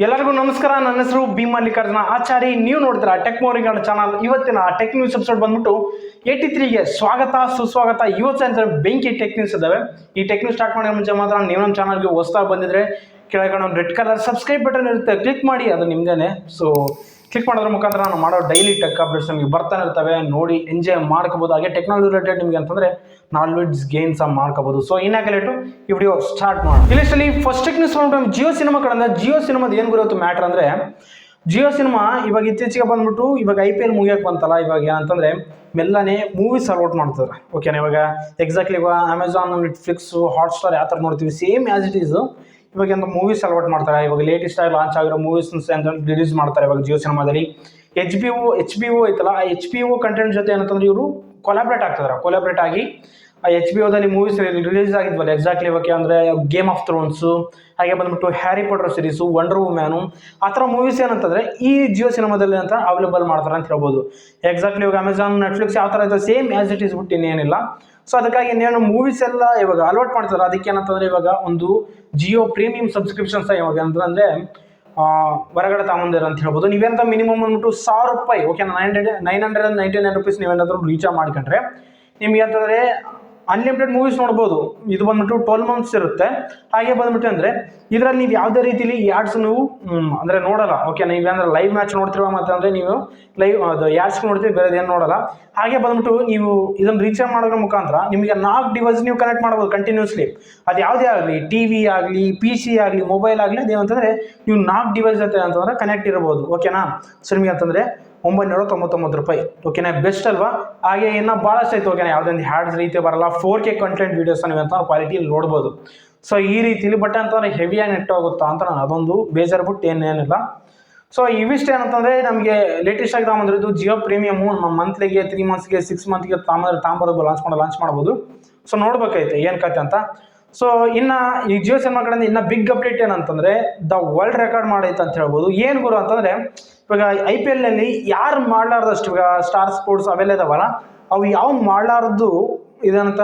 ಎಲ್ಲರಿಗೂ ನಮಸ್ಕಾರ. ನನ್ನ ಹೆಸರು ಬಿ ಮಲ್ಲಿಕಾರ್ಜುನ ಆಚಾರಿ. ನೀವು ನೋಡ್ತೀರಾ ಟೆಕ್ ಮೋರಿಗಾರ್ಡ್ ಚಾನಲ್. ಇವತ್ತಿನ ಟೆಕ್ ನ್ಯೂಸ್ ಎಪಿಸೋಡ್ ಬಂದ್ಬಿಟ್ಟು 83ಗೆ ಸ್ವಾಗತ ಸುಸ್ವಾಗತ. ಇವತ್ತು ಬೆಂಕಿ ಟೆಕ್ ನ್ಯೂಸ್ ಇದಾವೆ. ಈ ಟೆಕ್ ನ್ಯೂಸ್ ಸ್ಟಾರ್ಟ್ ಮಾಡೋ ಮುಂಚೆ ಮಾತ್ರ ನೀವು ನಮ್ಮ ಚಾನಲ್ಗೆ ಹೊಸದಾಗಿ ಬಂದಿದ್ರೆ ಕೆಳಗಡೆ ಒಂದು ರೆಡ್ ಕಲರ್ ಸಬ್ಸ್ಕ್ರೈಬ್ ಬಟನ್ ಇರುತ್ತೆ, ಕ್ಲಿಕ್ ಮಾಡಿ, ಅದು ನಿಮ್ದೇನೆ. ಸೊ ಕ್ಲಿಕ್ ಮಾಡೋದ್ರ ಮುಖಾಂತರ ನಾನು ಮಾಡೋ ಡೈಲಿ ಟೆಕ್ ಅಪ್ಡೇಟ್ಸ್ ನಿಮಗೆ ಬರ್ತಾನೆ ಇರ್ತವೆ. ನೋಡಿ ಎಂಜಾಯ್ ಮಾಡ್ಕೋಬೋದು. ಹಾಗೆ ಟೆಕ್ನಾಲಜಿ ರಿಲೇಟೆಡ್ ನಿಮಗೆ ಅಂತಂದರೆ ನಾಲೆಡ್ಜ್ ಗೇನ್ಸ್ ಮಾಡ್ಕೋಬೋದು. ಸೊ ಇನ್ನಾಕೆ ಲೇಟು ಈ ವಿಡಿಯೋ ಸ್ಟಾರ್ಟ್ ಮಾಡಿ. ಇಲ್ಲಿ ಫಸ್ಟ್ ಟೆಕ್ ನ್ಯೂಸ್ ಬಂದ್ಬಿಟ್ಟು ಜಿಯೋ ಸಿನಿಮಾ ಕಡೆಯಿಂದ. ಜಿಯೋ ಸಿನಿಮಾದ ಏನು ಗುರುತ್ತು ಮ್ಯಾಟ್ರ್ ಅಂದರೆ, ಜಿಯೋ ಸಿನಿಮಾ ಇವಾಗ ಇತ್ತೀಚೆಗೆ ಬಂದ್ಬಿಟ್ಟು ಇವಾಗ IPL ಮುಗಿಯೋಕೆ ಬಂತಲ್ಲ, ಇವಾಗ ಏನಂತಂದರೆ ಮೆಲ್ಲನೆ ಮೂವೀಸ್ ಅಲೋಟ್ ಮಾಡ್ತಾರೆ. ಓಕೆನಾ, ಇವಾಗ ಎಕ್ಸಾಕ್ಟ್ಲಿ ಇವಾಗ ಅಮೆಝಾನ್, ನೆಟ್ಫ್ಲಿಕ್ಸ್, ಹಾಟ್ಸ್ಟಾರ್ ಯಾವ ಥರ ನೋಡ್ತೀವಿ ಸೇಮ್ ಆ್ಯಸ್ ಇಟ್ ಈಸು ಇವಾಗ ಅಂತ ಮೂವೀಸ್ ಅಲೋಟ್ ಮಾಡ್ತಾರೆ. ಇವಾಗ ಲೇಟೆಸ್ಟ್ ಆಗಿ ಲಾಂಚ್ ಆಗಿರೋ ಮೂವೀಸ್ ಅಂತ ರಿಲೀಸ್ ಮಾಡ್ತಾರೆ ಇವಾಗ ಜಿಯೋ ಸಿನಿಮಾದಲ್ಲಿ. HBO ಐತಲ್ಲ, ಆ HBO ಕಂಟೆಂಟ್ ಜೊತೆ ಏನಂತಂದ್ರೆ ಇವರು ಕೊಲಾಬ್ರೇಟ್ ಆಗಿ ಆ HBOದಲ್ಲಿ ಮೂವೀಸ್ ರಿಲೀಸ್ ಆಗಿದ್ವಲ್ಲ ಎಕ್ಸಾಕ್ಟ್ಲಿ ಇವಾಗ ಅಂದರೆ ಗೇಮ್ ಆಫ್ ಥ್ರೋನ್ಸು, ಹಾಗೆ ಬಂದ್ಬಿಟ್ಟು ಹ್ಯಾರಿ ಪಾಟರ್ ಸೀರೀಸು, ವಂಡರ್ ವುಮ್ಯಾನು, ಆ ಥರ ಮೂವೀಸ್ ಏನಂತಂದರೆ ಈ ಜಿಯೋ ಸಿನಿಮಾದಲ್ಲಿ ಅಂತ ಅವೈಲೇಬಲ್ ಮಾಡ್ತಾರೆ ಅಂತ ಹೇಳ್ಬೋದು. ಎಕ್ಸಾಕ್ಟ್ಲಿ ಇವಾಗ ಅಮೆಝಾನ್, ನೆಟ್ಫ್ಲಿಕ್ಸ್ ಯಾವ ಥರ ಇದೆ ಸೇಮ್ ಆ್ಯಸ್ ಇಟ್ ಈಸ್ ಬಿಟ್ಟು ಇನ್ನೇನಿಲ್ಲ. ಸೊ ಅದಕ್ಕಾಗಿ ಇನ್ನೇನು ಮೂವೀಸ್ ಎಲ್ಲ ಇವಾಗ ಅಲೋಟ್ ಮಾಡ್ತಾರೆ. ಅದಕ್ಕೆ ಏನಂತಂದರೆ ಇವಾಗ ಒಂದು ಜಿಯೋ ಪ್ರೀಮಿಯಂ ಸಬ್ಸ್ಕ್ರಿಪ್ಷನ್ಸ್ ಇವಾಗ ಅಂತಂದರೆ ಹೊರಗಡೆ ತಗೊಂಡಿರ ಅಂತ ಹೇಳ್ಬೋದು. ನೀವೇನಂತ ಮಿನಿಮಮ್ ಅಂದ್ಬಿಟ್ಟು ₹1000, ಓಕೆ, 999 rupees ನೀವೇನಾದರೂ ರೀಚಾರ್ಜ್ ಮಾಡ್ಕೊಂಡ್ರೆ ನಿಮ್ಗೆ ಅಂತಂದರೆ ಅನ್ಲಿಮಿಟೆಡ್ ಮೂವೀಸ್ ನೋಡ್ಬೋದು. ಇದು ಬಂದ್ಬಿಟ್ಟು 12 months ಇರುತ್ತೆ. ಹಾಗೆ ಬಂದ್ಬಿಟ್ಟು ಅಂದರೆ ಇದರಲ್ಲಿ ನೀವು ಯಾವುದೇ ರೀತಿಲಿ ಯಾಡ್ಸ್ ನೀವು ಅಂದರೆ ನೋಡಲ್ಲ. ಓಕೆ, ನೀವೇಂದ್ರೆ ಲೈವ್ ಮ್ಯಾಚ್ ನೋಡ್ತಿರುವ ಮತ್ತು ಅಂದರೆ ನೀವು ಲೈವ್ ಅದು ಯಾಡ್ಸ್ ನೋಡ್ತೀವಿ, ಬೇರೆ ಏನು ನೋಡಲ್ಲ. ಹಾಗೆ ಬಂದ್ಬಿಟ್ಟು ನೀವು ಇದನ್ನು ರೀಚಾರ್ಜ್ ಮಾಡೋದ್ರ ಮುಖಾಂತರ ನಿಮಗೆ 4 ಡಿವೈಸ್ ನೀವು ಕನೆಕ್ಟ್ ಮಾಡ್ಬೋದು ಕಂಟಿನ್ಯೂಸ್ಲಿ. ಅದು ಯಾವುದೇ ಆಗಲಿ, TV ಆಗಲಿ, PC ಆಗಲಿ, ಮೊಬೈಲ್ ಆಗಲಿ, ಅದೇನಂತಂದರೆ ನೀವು 4 ಡಿವೈಸ್ ಅಂತಂದರೆ ಕನೆಕ್ಟ್ ಇರ್ಬೋದು. ಓಕೆನಾ, ಸೊ ನಿಮಗೆ ಅಂತಂದರೆ ₹999, ಓಕೆನಾ, ಬೆಸ್ಟ್ ಅಲ್ವಾ. ಹಾಗೆ ಇನ್ನು ಭಾಳಷ್ಟು ಐತೆ. ಓಕೆನಾ, ಯಾವುದೊಂದು ಹ್ಯಾಡ್ಸ್ ರೀತಿ ಬರಲ್ಲ. 4K ಕಂಟೆಂಟ್ ವೀಡಿಯೋಸ್ ನೀವು ಅಂತ ಕ್ವಾಲಿಟಿಯಲ್ಲಿ ನೋಡ್ಬೋದು. ಸೊ ಈ ರೀತಿಲಿ ಬಟ್ ಅಂತಂದರೆ ಹೆವಿಯಾಗಿ ನೆಟ್ ಹೋಗುತ್ತಾ ಅಂತ ನಾನು ಅದೊಂದು ಬೇಜಾರು ಬಿಟ್ಟು ಏನೇನಿಲ್ಲ. ಸೊ ಇವಿಷ್ಟು ಏನಂತಂದರೆ ನಮಗೆ ಲೇಟೆಸ್ಟ್ ಆಗಿ ತಗೊಂಬಂದಿರೋದು ಜಿಯೋ ಪ್ರೀಮಿಯಮು. ಮಂತ್ಲಿಗೆ 3 monthsಗೆ 6 monthsಗೆ ತಾಂಬರೋದು ಲಾಂಚ್ ಮಾಡ್ಬೋದು. ಸೊ ನೋಡ್ಬೇಕೈತೆ ಏನು ಕತೆ ಅಂತ. ಸೊ ಇನ್ನು ಈ ಜಿಯೋ ಸಿನಿಮಾ ಕಡೆಯಿಂದ ಇನ್ನು ಬಿಗ್ ಅಪ್ಡೇಟ್ ಏನಂತಂದರೆ ವರ್ಲ್ಡ್ ರೆಕಾರ್ಡ್ ಮಾಡೈತೆ ಅಂತ ಹೇಳ್ಬೋದು. ಏನು ಗುರು ಅಂತಂದರೆ ಇವಾಗ IPLನಲ್ಲಿ ಯಾರು ಮಾಡಲಾರ್ದಷ್ಟು ಇವಾಗ ಸ್ಟಾರ್ ಸ್ಪೋರ್ಟ್ಸ್ ಅವೆಲ್ಲ ಇದಾವಲ್ಲ, ಅವು ಯಾವ ಮಾಡಲಾರ್ದು ಇದಂತ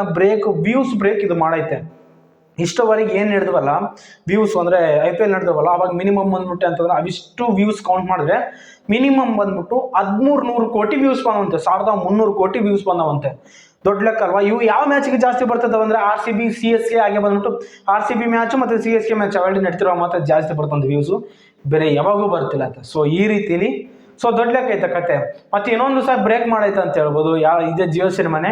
ವ್ಯೂಸ್ ಬ್ರೇಕ್ ಇದು ಮಾಡೈತೆ. ಇಷ್ಟವರೆಗೆ ಏನು ನಡೆದವಲ್ಲ ವ್ಯೂಸ್ ಅಂದರೆ IPL ನಡೆದವಲ್ಲ, ಅವಾಗ ಮಿನಿಮಮ್ ಬಂದ್ಬಿಟ್ಟು ಅಂತಂದ್ರೆ ಅವಿಷ್ಟು ವ್ಯೂಸ್ ಕೌಂಟ್ ಮಾಡಿದ್ರೆ ಮಿನಿಮಮ್ ಬಂದ್ಬಿಟ್ಟು 1300 ಕೋಟಿ ವ್ಯೂಸ್ ಬಂದಂತೆ. 1300 ಕೋಟಿ ವ್ಯೂಸ್ ಬಂದವಂತೆ. ದೊಡ್ಡ ಲೆಕ್ಕ ಅಲ್ವಾ. ಇವು ಯಾವ ಮ್ಯಾಚ್ಗೆ ಜಾಸ್ತಿ ಬರ್ತದವ ಅಂದರೆ RCB CSK, ಹಾಗೆ ಬಂದ್ಬಿಟ್ಟು RCB ಮ್ಯಾಚು ಮತ್ತು CSK ಮ್ಯಾಚ್ ಅವೆಲ್ಲ ನಡ್ತಿರೋ ಮಾತ್ರ ಜಾಸ್ತಿ ಬರ್ತಂತೆ ವ್ಯೂಸು, ಬೇರೆ ಯಾವಾಗೂ ಬರ್ತಿಲ್ಲ ಅಂತ. ಸೊ ಈ ರೀತಿಲಿ ಸೊ ದೊಡ್ಡ ಲೆಕ್ಕ ಐತೆ ಕತೆ. ಮತ್ತು ಇನ್ನೊಂದು ಸಹ ಬ್ರೇಕ್ ಮಾಡೈತೆ ಅಂತ ಹೇಳ್ಬೋದು. ಇದೇ ಜಿಯೋ ಸಿನಿಮಾನೇ.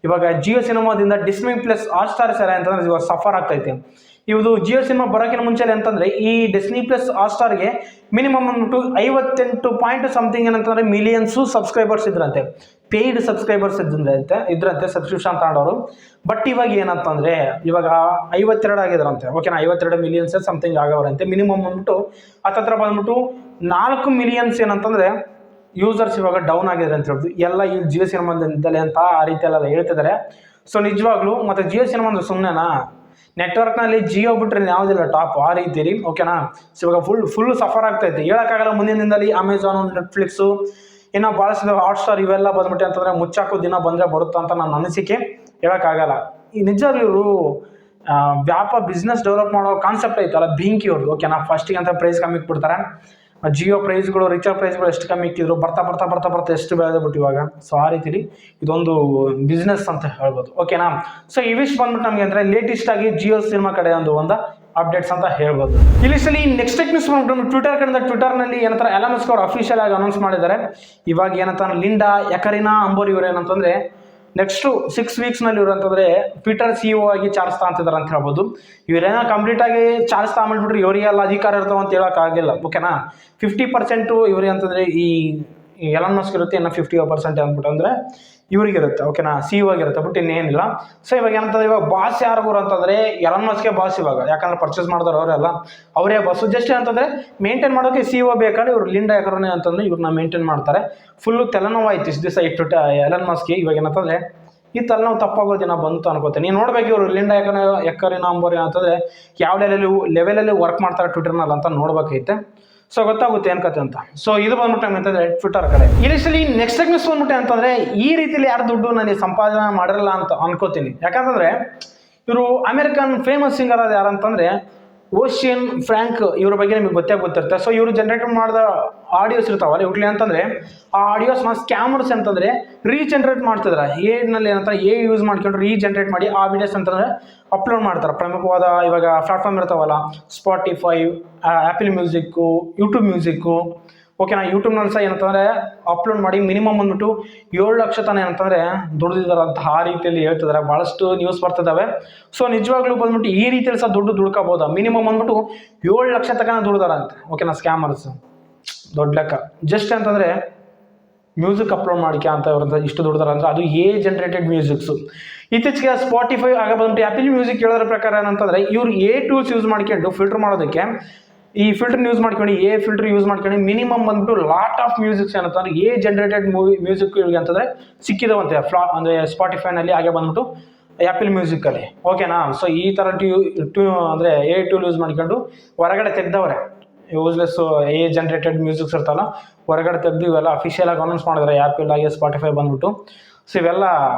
ಇವಾಗ ಜಿಯೋ ಸಿನಿಮಾದಿಂದ Disney+ ಹಾಟ್ಸ್ಟಾರ್ ಸೆರೆ ಅಂತಂದ್ರೆ ಇವಾಗ ಸಫರ್ ಆಗ್ತೈತೆ. ಇದು ಜಿಯೋ ಸಿನಿಮಾ ಬರೋಕ್ಕಿಂತ ಮುಂಚೆ ಅಂತಂದರೆ ಈ Disney+ ಹಾಟ್ಸ್ಟಾರ್ಗೆ ಮಿನಿಮಮ್ ಅಂದ್ಬಿಟ್ಟು 58 ಪಾಯಿಂಟ್ ಸಮಥಿಂಗ್ ಏನಂತಂದರೆ ಮಿಲಿಯನ್ಸು ಸಬ್ಸ್ಕ್ರೈಬರ್ಸ್ ಇದ್ರಂತೆ, ಪೇಯ್ಡ್ ಸಬ್ಸ್ಕ್ರೈಬರ್ಸ್ ಇದ್ರಂತೆ ಸಬ್ಸ್ಕ್ರಿಪ್ಷನ್ ತಗೊಂಡವರು. ಬಟ್ ಇವಾಗ ಏನಂತಂದರೆ ಇವಾಗ 52 ಆಗಿದ್ರಂತೆ. ಓಕೆನಾ, 52 ಮಿಲಿಯನ್ಸ್ ಸಮಥಿಂಗ್ ಆಗವ್ರಂತೆ. ಮಿನಿಮಮ್ ಅಂದ್ಬಿಟ್ಟು ಹತ್ತತ್ರ ಬಂದ್ಬಿಟ್ಟು 4 ಮಿಲಿಯನ್ಸ್ ಏನಂತಂದರೆ ಯೂಸರ್ಸ್ ಇವಾಗ ಡೌನ್ ಆಗಿದೆ ಅಂತ ಹೇಳ್ಬೋದು. ಎಲ್ಲ ಈ ಜಿಯೋ ಸಿನಿಮಾದಿಂದಲೇ ಅಂತ ಆ ರೀತಿ ಎಲ್ಲ ಹೇಳ್ತಿದ್ದಾರೆ. ಸೊ ನಿಜವಾಗ್ಲೂ ಮತ್ತು ಜಿಯೋ ಸಿನಿಮಾ ಅಂದ್ರೆ ಸುಮ್ಮನೆನಾ, ನೆಟ್ವರ್ಕ್ನಲ್ಲಿ ಜಿಯೋ ಬಿಟ್ಟರೆ ಯಾವುದಿಲ್ಲ ಟಾಪ್ ಆ ರೀತಿಲಿ. ಓಕೆನಾ, ಸೊ ಇವಾಗ ಫುಲ್ ಸಫರ್ ಆಗ್ತೈತೆ. ಹೇಳೋಕ್ಕಾಗಲ್ಲ ಮುಂದಿನ ದಿನದಲ್ಲಿ ಅಮೆಝಾನು, ನೆಟ್ಫ್ಲಿಕ್ಸು, ಇನ್ನು ಭಾಳಷ್ಟು ಹಾಟ್ಸ್ಟಾರ್ ಇವೆಲ್ಲ ಬಂದ್ಬಿಟ್ಟು ಅಂತಂದರೆ ಮುಚ್ಚಾಕೋ ದಿನ ಬಂದರೆ ಬರುತ್ತಾ ಅಂತ ನನ್ನ ಅನಿಸಿಕೆ. ಹೇಳೋಕ್ಕಾಗಲ್ಲ. ಈ ನಿಜವಾಗ್ಲೂ ಇವರು ಬಿಸ್ನೆಸ್ ಡೆವಲಪ್ ಮಾಡೋ ಕಾನ್ಸೆಪ್ಟ್ ಐತಲ್ಲ ಬೆಂಕಿ ಅವ್ರದ್ದು. ಓಕೆನಾ, ಫಸ್ಟಿಗೆ ಅಂತ ಪ್ರೈಸ್ ಕಮ್ಮಿ ಇಟ್ಬಿಡ್ತಾರೆ. ಜಿಯೋ ಪ್ರೈಸ್ಗಳು, ರಿಚಾರ್ಜ್ ಪ್ರೈಸ್ಗಳು ಎಷ್ಟು ಕಮ್ಮಿ ಇಕ್ಕಿದ್ರು, ಬರ್ತಾ ಎಷ್ಟು ಬೆಳೆದ್ಬಿಟ್ಟು ಇವಾಗ. ಸೊ ಆ ರೀತಿಲಿ ಇದೊಂದು ಬಿಸ್ನೆಸ್ ಅಂತ ಹೇಳ್ಬೋದು. ಓಕೆನಾ, ಸೊ ಇವಿಷ್ಟು ಬಂದ್ಬಿಟ್ಟು ನಮಗೆ ಅಂದರೆ ಲೇಟೆಸ್ಟ್ ಆಗಿ ಜಿಯೋ ಸಿನಿಮಾ ಕಡೆ ಒಂದು ಅಪ್ಡೇಟ್ಸ್ ಅಂತ ಹೇಳ್ಬೋದು. ಇಲ್ಲಿ ನೆಕ್ಸ್ಟ್ ನ್ಯೂಸ್ ಬಂದ್ಬಿಟ್ಟು ಟ್ವಿಟರ್ ಕಡೆಯಿಂದ. ಟ್ವಿಟರ್ನಲ್ಲಿ ಏನಂತಾರೆ ಎಲಾನ್ ಮಸ್ಕ್ ಅವರು ಅಫಿಷಿಯಲ್ ಆಗಿ ಅನೌನ್ಸ್ ಮಾಡಿದ್ದಾರೆ. ಇವಾಗ ಏನಂತ ಲಿಂಡಾ ಎಕರಿನಾ ಅಂಬೋರ್ ಇವರು ಏನಂತಂದರೆ ನೆಕ್ಸ್ಟು 6 weeksನಲ್ಲಿ ಇವರು ಅಂತಂದರೆ ಟ್ವಿಟರ್ CEO ಆಗಿ ಚಾರ್ಜ್ ತಗೊಂತಿದ್ದಾರೆ ಅಂತ ಹೇಳ್ಬೋದು. ಇವರೇನೋ ಕಂಪ್ಲೀಟಾಗಿ ಚಾರ್ಜ್ ತಗೊಂಡ್ಬಿಟ್ರೆ ಇವರಿಗೆಲ್ಲ ಅಧಿಕಾರ ಇರ್ತಾವೆ ಅಂತ ಹೇಳೋಕ್ಕಾಗಿಲ್ಲ. ಓಕೆನಾ, 50% ಇವ್ರಿಗೆ ಅಂತಂದರೆ ಈ ಎಲಾನ್ ಮಸ್ಕ್ ಇರುತ್ತೆ, ಇನ್ನು 50% ಅಂದ್ಬಿಟ್ಟು ಅಂದರೆ ಇವ್ರಿಗಿರುತ್ತೆ. ಓಕೆನಾ, CEO ಆಗಿರುತ್ತೆ, ಬಟ್ ಇನ್ನೇನಿಲ್ಲ. ಸೊ ಇವಾಗ ಏನಂತಂದ್ರೆ ಇವಾಗ ಬಾಸ್ ಯಾರು ಅಂತಂದರೆ ಎಲಾನ್ ಮಸ್ಕ್ಗೆ ಬಾಸ್ ಇವಾಗ. ಯಾಕಂದ್ರೆ ಪರ್ಚೇಸ್ ಮಾಡಿದವರು ಅವರೆಲ್ಲ ಅವರೇ ಬಾಸು. ಜಸ್ಟ್ ಅಂತಂದರೆ ಮೇಂಟೈನ್ ಮಾಡೋಕ್ಕೆ CEO ಬೇಕಾದ್ರೆ ಇವರು ಲಿಂಡಾ ಎಕರಿನಾ ಅಂತಂದರೆ ಇವ್ರನ್ನ ಮೇಂಟೈನ್ ಮಾಡ್ತಾರೆ. ಫುಲ್ಲು ತಲೆನೋವಾಯ್ತು ಇಷ್ಟು ದಿವಸ ಇಟ್ಟು ಎಲಾನ್ ಮಸ್ಕ್ಗೆ. ಇವಾಗ ಏನಂತಂದರೆ ಈ ತಲೆನೋವು ತಪ್ಪಾಗೋ ದಿನ ಬಂತು ಅನ್ಕೋತೀನಿ. ನೀವು ನೋಡ್ಬೇಕು ಇವರು ಲಿಂಡಾ ಎಕರಿನಾ ಅಂಬೋರ್ ಏನಂತಂದರೆ ಯಾವ ಲೆವೆಲಲ್ಲಿ ವರ್ಕ್ ಮಾಡ್ತಾರೆ ಟ್ವಿಟರ್ನಲ್ಲಿ ಅಂತ ನೋಡ್ಬೇಕೈತೆ. ಸೊ ಗೊತ್ತಾಗುತ್ತೆ ಏನು ಕತೆ ಅಂತ. ಸೊ ಇದು ಬಂದ್ಬಿಟ್ಟು ಅಂತಂದರೆ ಟ್ವಿಟರ್ ಕಡೆ. ಇಲ್ಲಿ ನೆಕ್ಸ್ಟ್ ನ್ಯೂಸ್ ಬಂದ್ಬಿಟ್ಟೆ ಅಂತಂದರೆ ಈ ರೀತಿಯಲ್ಲಿ ಯಾರು ದುಡ್ಡು ನನಗೆ ಸಂಪಾದನೆ ಮಾಡಿರಲ್ಲ ಅಂತ ಅನ್ಕೋತೀನಿ. ಯಾಕಂತಂದರೆ ಇವರು ಅಮೆರಿಕನ್ ಫೇಮಸ್ ಸಿಂಗರ್ ಅದು ಯಾರಂತಂದರೆ ಓಷಿಯನ್ ಫ್ರ್ಯಾಂಕ್ ಇವ್ರ ಬಗ್ಗೆ ನಿಮಗೆ ಗೊತ್ತಿರುತ್ತೆ. ಸೊ ಇವರು ಜನರೇಟ್ ಮಾಡಿದ ಆಡಿಯೋಸ್ ಇರ್ತಾವಲ್ಲ ಇವ್ಲಿ ಅಂತಂದರೆ ಆ ಆಡಿಯೋಸ್ನ ಸ್ಕ್ಯಾಮರ್ಸ್ ಅಂತಂದರೆ ರೀಜನ್ರೇಟ್ ಮಾಡ್ತಿದ್ದಾರೆ. ಏನಲ್ಲಿ ಏನಂತಾರೆ ಯೂಸ್ ಮಾಡ್ಕೊಂಡು ರೀಜನ್ರೇಟ್ ಮಾಡಿ ಆ ವಿಡಿಯೋಸ್ ಅಂತಂದರೆ ಅಪ್ಲೋಡ್ ಮಾಡ್ತಾರೆ. ಪ್ರಮುಖವಾದ ಇವಾಗ ಪ್ಲಾಟ್ಫಾರ್ಮ್ ಇರ್ತಾವಲ್ಲ Spotify, apple music, YouTube music. ಓಕೆನಾ, ಯೂಟ್ಯೂಬ್ನಲ್ಲಿ ಸಹ ಏನಂತಂದರೆ ಅಪ್ಲೋಡ್ ಮಾಡಿ ಮಿನಿಮಮ್ ಬಂದ್ಬಿಟ್ಟು 7 ಲಕ್ಷ ತನಕ ಏನಂತಂದರೆ ದುಡ್ದಿದ್ದಾರೆ ಅಂತ ಆ ರೀತಿಯಲ್ಲಿ ಹೇಳ್ತಿದ್ದಾರೆ. ಭಾಳಷ್ಟು ನ್ಯೂಸ್ ಬರ್ತಿದ್ದಾವೆ. ಸೊ ನಿಜವಾಗ್ಲೂ ಬಂದ್ಬಿಟ್ಟು ಈ ರೀತಿಯಲ್ಲಿ ಸಹ ದುಡ್ಡು ದುಡ್ಕೋಬೋದು. ಮಿನಿಮಮ್ ಬಂದ್ಬಿಟ್ಟು 7 ಲಕ್ಷ ತನಕ ದುಡ್ದಾರಂತೆ. ಓಕೆನಾ, ಸ್ಕ್ಯಾಮರ್ಸ್ ದೊಡ್ಡ ಲೆಕ್ಕ. ಜಸ್ಟ್ ಅಂತಂದರೆ ಮ್ಯೂಸಿಕ್ ಅಪ್ಲೋಡ್ ಮಾಡಿಕೆ ಅಂತ ಇವ್ರಂತ ಇಷ್ಟು ದುಡ್ದಾರ ಅಂದರೆ ಅದು ಜನರೇಟೆಡ್ ಮ್ಯೂಸಿಕ್ಸು. ಇತ್ತೀಚೆಗೆ ಸ್ಪಾಟಿಫೈ ಆಗ ಬಂದ್ಬಿಟ್ಟು ಆ್ಯಪಲ್ ಮ್ಯೂಸಿಕ್ ಹೇಳೋದ್ರ ಪ್ರಕಾರ ಏನಂತಂದರೆ ಇವ್ರು ಟೂಲ್ಸ್ ಯೂಸ್ ಮಾಡ್ಕೊಂಡು ಫಿಲ್ಟರ್ ಮಾಡೋದಕ್ಕೆ ಈ ಫಿಲ್ಟರ್ ಯೂಸ್ ಮಾಡ್ಕೊಂಡು ಫಿಲ್ಟರ್ ಯೂಸ್ ಮಾಡ್ಕೊಂಡು ಮಿನಿಮಮ್ ಬಂದ್ಬಿಟ್ಟು ಲಾಟ್ ಆಫ್ ಮ್ಯೂಸಿಕ್ಸ್ ಏನಂತಂದ್ರೆ ಜನರೇಟೆಡ್ ಮ್ಯೂಸಿಕ್ ಇವ್ರಿಗೆ ಅಂತಂದರೆ ಸಿಕ್ಕಿದವಂತೆ ಅಂದರೆ ಸ್ಪಾಟಿಫೈನಲ್ಲಿ ಹಾಗೆ ಬಂದ್ಬಿಟ್ಟು ಆ್ಯಪಲ್ ಮ್ಯೂಸಿಕಲ್ಲಿ. ಓಕೆನಾ, ಸೊ ಈ ಥರ ಅಂದರೆ ಟೂಲ್ ಯೂಸ್ ಮಾಡ್ಕೊಂಡು ಹೊರಗಡೆ ತೆಗ್ದವ್ರೆ. ಯೂಸ್ಲೆಸ್ ಜನರೇಟೆಡ್ ಮ್ಯೂಸಿಕ್ಸ್ ಇರ್ತಲ್ಲ ಹೊರಗಡೆ ತೆಗೆದು ಇವೆಲ್ಲ ಅಫಿಷಿಯಲ್ ಆಗಿ ಅನೌನ್ಸ್ ಮಾಡಿದ್ದಾರೆ ಆ್ಯಪಲ್ ಆಗಿ ಸ್ಪಾಟಿಫೈ ಬಂದ್ಬಿಟ್ಟು. ಸೊ ಇವೆಲ್ಲ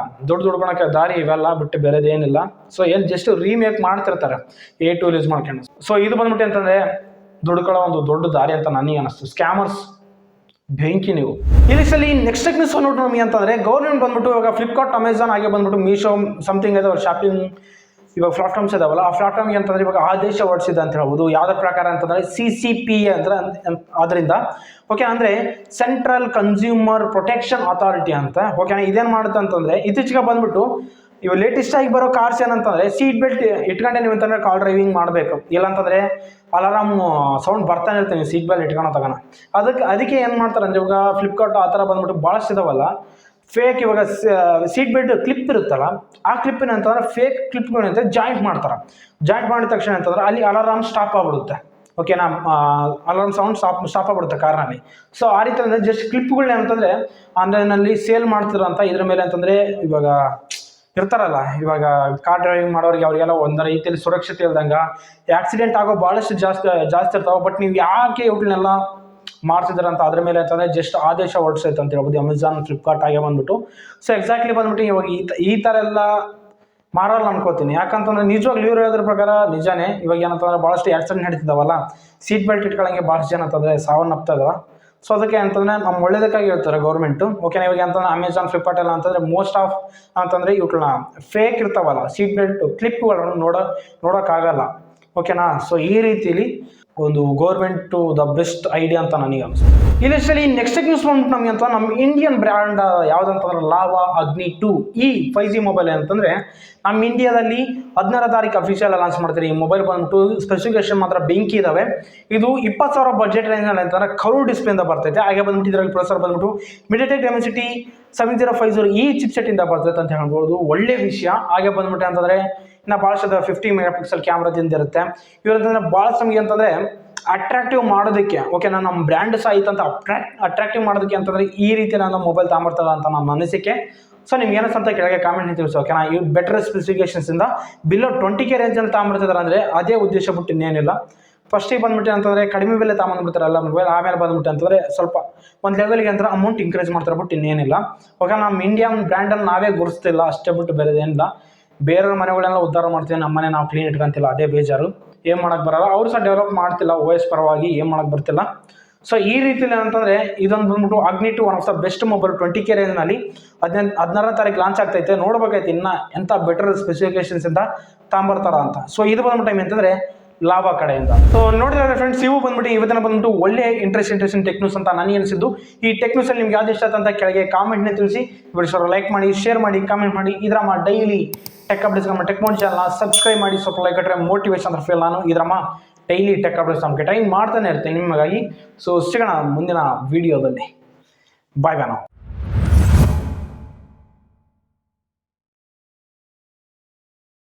ದುಡ್ಕೊಳಕ್ಕೆ ದಾರಿ ಇವೆಲ್ಲ ಬಿಟ್ಟು ಬೇರೆದೇನಿಲ್ಲ. ಸೊ ಏನು ಜಸ್ಟ್ ರೀಮೇಕ್ ಮಾಡ್ತಿರ್ತಾರೆ ಟೂಲ್ ಯೂಸ್ ಮಾಡ್ಕೊಂಡು. ಸೊ ಇದು ಬಂದ್ಬಿಟ್ಟು ಅಂತಂದರೆ ದುಡ್ಕೊಳ್ಳೋ ಒಂದು ದೊಡ್ಡ ದಾರಿ ಅಂತ ನನಗೆ ಅನ್ನಿಸ್ತು. ಸ್ಕ್ಯಾಮರ್ಸ್ ಬೆಂಕಿ ನೀವು. ಇಲ್ಲಿ ನೆಕ್ಸ್ಟ್ ನ್ಯೂಸ್ ನೋಡ್ರಿ ನಮಗೆ ಅಂತಂದರೆ ಗೌರ್ಮೆಂಟ್ ಬಂದ್ಬಿಟ್ಟು ಇವಾಗ ಫ್ಲಿಪ್ಕಾರ್ಟ್, ಅಮೆಝಾನ್ ಹಾಗೆ ಬಂದ್ಬಿಟ್ಟು ಮೀಶೋ ಸಮಥಿಂಗ್ ಇದಾವೆ ಶಾಪಿಂಗ್ ಇವಾಗ ಪ್ಲಾಟ್ಫಾರ್ಮ್ಸ್ ಇದಾವಲ್ಲ ಆ ಪ್ಲಾಟ್ಫಾರ್ಮ್ಗೆ ಅಂತಂದರೆ ಇವಾಗ ಆದೇಶ ಹೊರಡಿಸಿದೆ ಅಂತ ಹೇಳ್ಬೋದು. ಯಾವುದ್ರ ಪ್ರಕಾರ ಅಂತಂದರೆ CCPA ಅಂದ್ರೆ ಅದರಿಂದ ಓಕೆ ಅಂದರೆ ಸೆಂಟ್ರಲ್ ಕನ್ಸ್ಯೂಮರ್ ಪ್ರೊಟೆಕ್ಷನ್ ಅಥಾರಿಟಿ ಅಂತ. ಓಕೆನಾ, ಇದೇನು ಮಾಡುತ್ತೆ ಅಂತಂದರೆ ಇತ್ತೀಚೆಗೆ ಬಂದ್ಬಿಟ್ಟು ಇವು ಲೇಟೆಸ್ಟ್ ಆಗಿ ಬರೋ ಕಾರ್ಸ್ ಏನಂತಂದರೆ ಸೀಟ್ ಬೆಲ್ಟ್ ಇಟ್ಕೊಂಡೆ ನೀವು ಅಂತಂದರೆ ಕಾರ್ ಡ್ರೈವಿಂಗ್ ಮಾಡಬೇಕು. ಇಲ್ಲಾಂತಂದರೆ ಅಲಾರಾಮ್ ಸೌಂಡ್ ಬರ್ತಾನೆ ಇರ್ತೀವಿ ಸೀಟ್ ಬೆಲ್ಟ್ ಇಟ್ಕೊಳೋ ತಗೋಣ. ಅದಕ್ಕೆ ಏನು ಮಾಡ್ತಾರೆ ಅಂದರೆ ಇವಾಗ ಫ್ಲಿಪ್ಕಾರ್ಟ್ ಆ ಥರ ಬಂದ್ಬಿಟ್ಟು ಭಾಳಷ್ಟು ಇದಾವಲ್ಲ ಫೇಕ್ ಇವಾಗ ಸೀಟ್ ಬೆಲ್ಟ್ ಕ್ಲಿಪ್ ಇರುತ್ತಲ್ಲ ಆ ಕ್ಲಿಪ್ಪಿನ ಅಂತಂದರೆ ಫೇಕ್ ಕ್ಲಿಪ್ಗಳಂತ ಜಾಯಿಂಟ್ ಮಾಡ್ತಾರೆ. ಜಾಯಿಂಟ್ ಮಾಡಿದ ತಕ್ಷಣ ಅಂತಂದರೆ ಅಲ್ಲಿ ಅಲಾರಾಮ್ ಸ್ಟಾಪ್ ಆಗಿಬಿಡುತ್ತೆ. ಓಕೆನಾ, ಅಲಾರ್ಮ್ ಸೌಂಡ್ ಸ್ಟಾಪ್ ಆಗಿಬಿಡುತ್ತೆ ಕಾರ್ನಲ್ಲಿ. ಸೊ ಆ ರೀತಿ ಅಂದರೆ ಜಸ್ಟ್ ಕ್ಲಿಪ್ಗಳನ್ನ ಅಂತಂದರೆ ಆನ್ಲೈನಲ್ಲಿ ಸೇಲ್ ಮಾಡ್ತಿರೋ ಅಂತ ಇದ್ರ ಮೇಲೆ ಅಂತಂದರೆ ಇವಾಗ ಇರ್ತಾರಲ್ಲ ಇವಾಗ ಕಾರ್ ಡ್ರೈವಿಂಗ್ ಮಾಡೋರಿಗೆ ಅವರಿಗೆಲ್ಲ ಒಂದು ರೀತಿಯಲ್ಲಿ ಸುರಕ್ಷತೆ ಇಲ್ದಂಗೆ ಆಕ್ಸಿಡೆಂಟ್ ಆಗೋ ಭಾಳಷ್ಟು ಜಾಸ್ತಿ ಇರ್ತಾವೆ. ಬಟ್ ನೀವು ಯಾಕೆ ಇವುಗಳನ್ನೆಲ್ಲ ಮಾಡ್ತಿದ್ದಾರೆ ಅಂತ ಅದ್ರ ಮೇಲೆ ಅಂತಂದರೆ ಜಸ್ಟ್ ಆದೇಶ ಹೊರಡಿಸೈತೆ ಅಂತ ಹೇಳ್ಬೋದು ಅಮೆಝಾನ್, ಫ್ಲಿಪ್ಕಾರ್ಟ್ ಹಾಗೆ ಬಂದ್ಬಿಟ್ಟು. ಸೊ ಎಕ್ಸಾಕ್ಟ್ಲಿ ಬಂದ್ಬಿಟ್ಟು ಇವಾಗ ಈ ಥರ ಎಲ್ಲ ಮಾರಲ್ಲ ಅನ್ಕೋತೀನಿ. ಯಾಕಂತಂದರೆ ನಿಜವಾಗ್ಲೂ ಇವ್ರು ಹೇಳೋದ್ರ ಪ್ರಕಾರ ನಿಜಾನೇ. ಇವಾಗ ಏನಂತಂದರೆ ಭಾಳಷ್ಟು ಆಕ್ಸಿಡೆಂಟ್ ನಡೀತಿದ್ದಾವಲ್ಲ ಸೀಟ್ ಬೆಲ್ಟ್ ಇಟ್ಕೊಳ್ಳಂಗೆ ಭಾಳಷ್ಟು ಜನ ಅಂತಂದರೆ ಸಾವನ್ನಪ್ತಾ ಇದಾವೆ. ಸೊ ಅದಕ್ಕೆ ಅಂತಂದರೆ ನಮ್ಮ ಒಳ್ಳೇದಕ್ಕಾಗಿ ಹೇಳ್ತಾರೆ ಗೌರ್ಮೆಂಟು. ಓಕೆನಾ, ಇವಾಗ ಅಂತಂದರೆ ಅಮೆಝಾನ್, ಫ್ಲಿಪ್ಕಾರ್ಟ್ ಎಲ್ಲ ಅಂತಂದರೆ ಮೋಸ್ಟ್ ಆಫ್ ಅಂತಂದರೆ ಇವುಗಳನ್ನ ಫೇಕ್ ಇರ್ತಾವಲ್ಲ ಸೀಟ್ ಬೆಲ್ಟ್ ಕ್ಲಿಪ್ಗಳನ್ನು ನೋಡೋಕ್ಕಾಗಲ್ಲ. ಓಕೆನಾ, ಸೊ ಈ ರೀತಿಲಿ ಒಂದು ಗೌರ್ಮೆಂಟು ದ ಬೆಸ್ಟ್ ಐಡಿಯಾ ಅಂತ ನನಗೆ ಅನಿಸುತ್ತೆ. ಇಲ್ಲಿ ನೆಕ್ಸ್ಟ್ ನ್ಯೂಸ್ ಬಂದ್ಬಿಟ್ಟು ನಮಗೆ ಅಂತ ನಮ್ಮ ಇಂಡಿಯನ್ ಬ್ರ್ಯಾಂಡ್ ಯಾವುದಂತಂದ್ರೆ ಲಾವಾ ಅಗ್ನಿ 2 ಈ 5G ಮೊಬೈಲ್ ಅಂತಂದರೆ ನಮ್ಮ ಇಂಡಿಯಾದಲ್ಲಿ 16ನೇ ತಾರೀಕು ಅಫಿಷಿಯಲ್ ಲಾಂಚ್ ಮಾಡ್ತಾರೆ. ಈ ಮೊಬೈಲ್ ಬಂದ್ಬಿಟ್ಟು ಸ್ಪೆಸಿಫಿಕೇಶನ್ ಮಾತ್ರ ಬೆಂಕಿ ಇದಾವೆ. ಇದು 20,000 ಬಜೆಟ್ ರೇಂಜಲ್ಲಿ ಅಂತಂದರೆ ಕರ್ವ್ ಡಿಸ್ಪ್ಲೇಯಿಂದ ಬರ್ತೈತೆ. ಹಾಗೆ ಬಂದ್ಬಿಟ್ಟು ಇದರಲ್ಲಿ ಪ್ರೊಸೆಸರ್ ಬಂದ್ಬಿಟ್ಟು MediaTek Dimensity 7050 ಈ ಚಿಪ್ಸೆಟ್ಟಿಂದ ಬರ್ತೈತೆ ಅಂತ ಹೇಳ್ಬೋದು. ಒಳ್ಳೆ ವಿಷಯ. ಹಾಗೆ ಬಂದ್ಬಿಟ್ಟು ಅಂತಂದರೆ ಇನ್ನು ಭಾಳಷ್ಟು 50 ಮೆಗಾಪಿಕ್ಸೆಲ್ ಕ್ಯಾಮ್ರಾದಿಂದ ಇರುತ್ತೆ. ಇವ್ರಂತಂದರೆ ಭಾಳಷ್ಟು ನಮಗೆ ಅಂತಂದರೆ ಅಟ್ರಾಕ್ಟಿವ್ ಮಾಡೋದಕ್ಕೆ ಓಕೆನಾ ನಮ್ಮ ಬ್ರ್ಯಾಂಡ್ ಸಹ ಐತಂತ ಅಟ್ರಾಕ್ಟಿವ್ ಮಾಡೋದಕ್ಕೆ ಅಂತಂದರೆ ಈ ರೀತಿ ನಾನು ಮೊಬೈಲ್ ತಗೊಂಬರ್ತಲ್ಲ ಅಂತ ನನ್ನ ಅನಿಸಿಕೆ. ಸೊ ನಿಮ್ಗೆ ಏನಸ್ ಅಂತ ಕೆಳಗೆ ಕಾಮೆಂಟ್ ತಿಳಿಸಿ. ಓಕೆನಾ, ಇವು ಬೆಟರ್ ಸ್ಪೆಸಿಫಿಕೇಶನ್ಸಿಂದ ಬಿಲೋ 20K ರೇಂಜಲ್ಲಿ ತಗೊಂಬರ್ತಿದ್ದಾರೆ ಅಂದರೆ ಅದೇ ಉದ್ದೇಶ ಬಿಟ್ಟು ಇನ್ನೇನಿಲ್ಲ. ಫಸ್ಟಿಗೆ ಬಂದ್ಬಿಟ್ಟು ಅಂತಂದರೆ ಕಡಿಮೆ ಬೆಲೆ ತಗೊಂಡ್ಬಿಡ್ತಾರಲ್ಲ ಮೊಬೈಲ್, ಆಮೇಲೆ ಬಂದ್ಬಿಟ್ಟು ಅಂತಂದರೆ ಸ್ವಲ್ಪ ಒಂದು ಲೆವೆಲ್ಗೆ ಅಂತ ಅಮೌಂಟ್ ಇನ್ಕ್ರೀಸ್ ಮಾಡ್ತಾರೆ ಬಿಟ್ಟು ಇನ್ನೇನಿಲ್ಲ. ಓಕೆ, ನಮ್ಮ ಇಂಡಿಯನ್ ಬ್ರ್ಯಾಂಡನ್ನು ನಾವೇ ಗುರುಸ್ತಿಲ್ಲ ಅಷ್ಟೇ ಬಿಟ್ಟು ಬೇರೆದೇನಿಲ್ಲ. ಬೇರೆಯವ್ರ ಮನೆಗಳೆಲ್ಲ ಉದ್ಧಾರ ಮಾಡ್ತೀವಿ, ನಮ್ಮ ಮನೆ ನಾವು ಕ್ಲೀನ್ ಇಟ್ಕೊಂತಿಲ್ಲ, ಅದೇ ಬೇಜಾರು. ಏನು ಮಾಡೋಕ್ಕೆ ಬರಲ್ಲ. ಅವರು ಸಹ ಡೆವಲಪ್ ಮಾಡ್ತಿಲ್ಲ OS ಪರವಾಗಿ, ಏನು ಮಾಡೋಕ್ಕೆ ಬರ್ತಿಲ್ಲ. ಸೊ ಈ ರೀತಿಯಲ್ಲಿ ಏನಂತಂದರೆ ಇದೊಂದು ಬಂದ್ಬಿಟ್ಟು ಅಗ್ನಿ 2 one of the best mobile 20K ರೇಂಜ್ನಲ್ಲಿ 16ನೇ ತಾರೀಕು ಲಾಂಚ್ ಆಗ್ತೈತೆ. ನೋಡ್ಬೇಕೈತೆ ಇನ್ನು ಎಂಥ ಬೆಟರ್ ಸ್ಪೆಸಿಫಿಕೇಶನ್ಸಿಂದ ತಗೊಂಬರ್ತಾರ ಅಂತ. ಸೊ ಇದು ಬಂದ್ಬಿಟ್ಟು ಟೈಮ್ ಅಂತಂದರೆ ಲಾವಾ ಕಡೆಯಿಂದ. ಸೊ ನೋಡಿದ್ರೆ ಫ್ರೆಂಡ್ಸ್, ಇವು ಬಂದ್ಬಿಟ್ಟು ಇವತ್ತಿನ ಬಂದ್ಬಿಟ್ಟು ಒಳ್ಳೆ ಇಂಟ್ರೆಸ್ಟಿಂಗ್ ಟೆಕ್ ನ್ಯೂಸ್ ಅಂತ ನನಗೆ ಅನಿಸಿದ್ದು. ಈ ಟೆಕ್ ನ್ಯೂಸಲ್ಲಿ ನಿಮ್ಗೆ ಯಾವ್ದು ಇಷ್ಟ ಅಂತ ಕೆಳಗೆ ಕಾಮೆಂಟ್ನೇ ತಿಳಿಸಿ. ವಿಡಿಯೋ ಲೈಕ್ ಮಾಡಿ, ಶೇರ್ ಮಾಡಿ, ಕಾಮೆಂಟ್ ಮಾಡಿ. ಇದ್ರಮ್ಮ ಡೈಲಿ ಟೆಕ್ ಅಪ್ಡೇಟ್ಸ್ ನಮ್ಮ ಟೆಕ್ಮೋನ್ ಚಾನಲ್ನ ಸಬ್ಸ್ಕ್ರೈಬ್ ಮಾಡಿ. ಸ್ವಲ್ಪ ಲೈಕ್ ಕೊಟ್ಟರೆ ಮೋಟಿವೇಶನ್ ಅಂತ ಫೀಲ್. ನಾನು ಇದ್ರಮ್ಮ ಡೈಲಿ ಟೆಕ್ ಅಪ್ಡೇಟ್ಸ್ ನಮಗೆ ಟೈಮ್ ಮಾಡ್ತಾನೆ ಇರ್ತೀನಿ ನಿಮಗಾಗಿ. ಸೊ ಸಿಗೋಣ ಮುಂದಿನ ವಿಡಿಯೋದಲ್ಲಿ. ಬಾಯ್ ಬಾಯ್ ನಾವು.